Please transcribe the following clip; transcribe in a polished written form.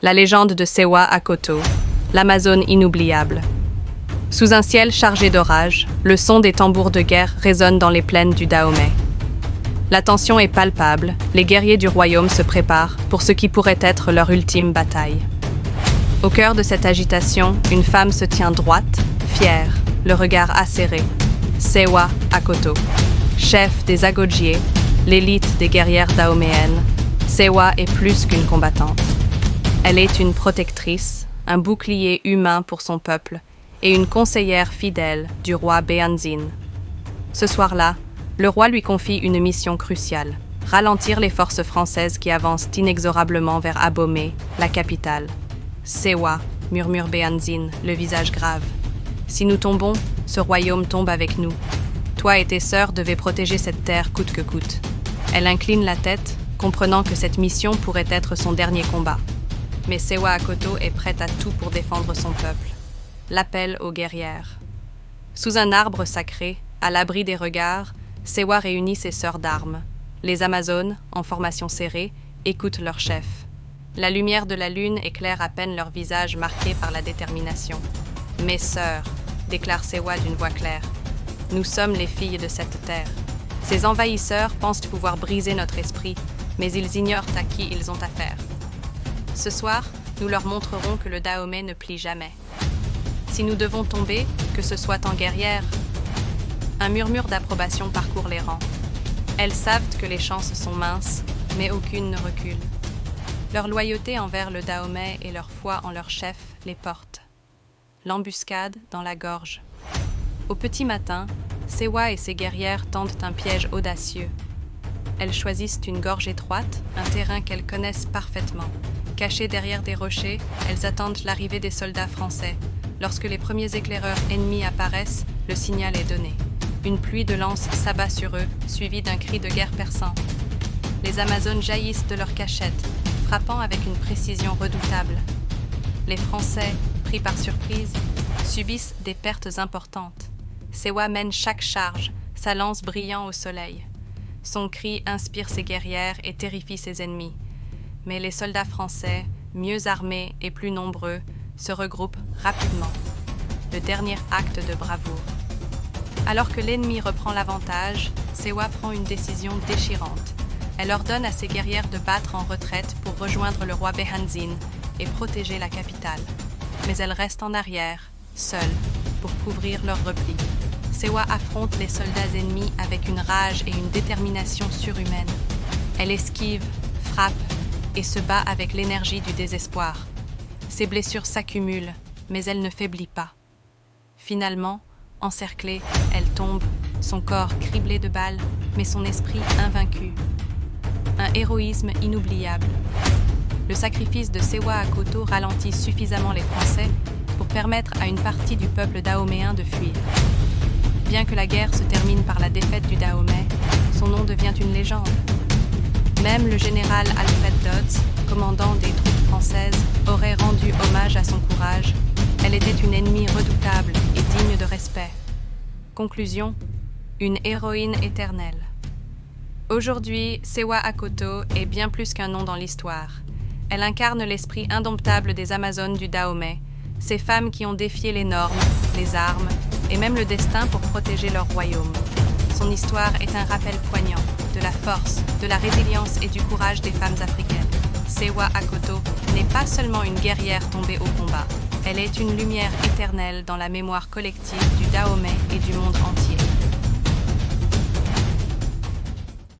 La légende de Sewa Akoto, l'Amazone inoubliable. Sous un ciel chargé d'orage, le son des tambours de guerre résonne dans les plaines du Dahomey. La tension est palpable, les guerriers du royaume se préparent pour ce qui pourrait être leur ultime bataille. Au cœur de cette agitation, une femme se tient droite, fière, le regard acéré. Sewa Akoto, chef des Agodjiés, l'élite des guerrières dahoméennes, Sewa est plus qu'une combattante. Elle est une protectrice, un bouclier humain pour son peuple et une conseillère fidèle du roi Béhanzine. Ce soir-là, le roi lui confie une mission cruciale, ralentir les forces françaises qui avancent inexorablement vers Abomey, la capitale. Sewa, murmure Béhanzine, le visage grave. Si nous tombons, ce royaume tombe avec nous. Toi et tes sœurs devez protéger cette terre coûte que coûte. Elle incline la tête, comprenant que cette mission pourrait être son dernier combat. Mais Sewa Akoto est prête à tout pour défendre son peuple. L'appel aux guerrières. Sous un arbre sacré, à l'abri des regards, Sewa réunit ses sœurs d'armes. Les Amazones, en formation serrée, écoutent leur chef. La lumière de la lune éclaire à peine leurs visages marqués par la détermination. « Mes sœurs », déclare Sewa d'une voix claire, « nous sommes les filles de cette terre. Ces envahisseurs pensent pouvoir briser notre esprit, mais ils ignorent à qui ils ont affaire. Ce soir, nous leur montrerons que le Dahomey ne plie jamais. Si nous devons tomber, que ce soit en guerrière. » Un murmure d'approbation parcourt les rangs. Elles savent que les chances sont minces, mais aucune ne recule. Leur loyauté envers le Dahomey et leur foi en leur chef les portent. L'embuscade dans la gorge. Au petit matin, Sewa et ses guerrières tentent un piège audacieux. Elles choisissent une gorge étroite, un terrain qu'elles connaissent parfaitement. Cachées derrière des rochers, elles attendent l'arrivée des soldats français. Lorsque les premiers éclaireurs ennemis apparaissent, le signal est donné. Une pluie de lances s'abat sur eux, suivie d'un cri de guerre perçant. Les Amazones jaillissent de leur cachette, frappant avec une précision redoutable. Les Français, pris par surprise, subissent des pertes importantes. Sewa mène chaque charge, sa lance brillant au soleil. Son cri inspire ses guerrières et terrifie ses ennemis. Mais les soldats français, mieux armés et plus nombreux, se regroupent rapidement. Le dernier acte de bravoure. Alors que l'ennemi reprend l'avantage, Sewa prend une décision déchirante. Elle ordonne à ses guerrières de battre en retraite pour rejoindre le roi Béhanzine et protéger la capitale. Mais elle reste en arrière, seule, pour couvrir leur repli. Sewa affronte les soldats ennemis avec une rage et une détermination surhumaine. Elle esquive, frappe et se bat avec l'énergie du désespoir. Ses blessures s'accumulent, mais elle ne faiblit pas. Finalement, encerclée, elle tombe, son corps criblé de balles, mais son esprit invaincu. Un héroïsme inoubliable. Le sacrifice de Sewa Akoto ralentit suffisamment les Français pour permettre à une partie du peuple dahoméen de fuir. Bien que la guerre se termine par la défaite du Dahomey, son nom devient une légende. Même le général Alfred Dodds, commandant des troupes françaises, aurait rendu hommage à son courage. Elle était une ennemie redoutable et digne de respect. Conclusion, une héroïne éternelle. Aujourd'hui, Sewa Akoto est bien plus qu'un nom dans l'histoire. Elle incarne l'esprit indomptable des Amazones du Dahomey, ces femmes qui ont défié les normes, les armes et même le destin pour protéger leur royaume. Son histoire est un rappel poignant de la force, de la résilience et du courage des femmes africaines. Sewa Akoto n'est pas seulement une guerrière tombée au combat, elle est une lumière éternelle dans la mémoire collective du Dahomey et du monde entier.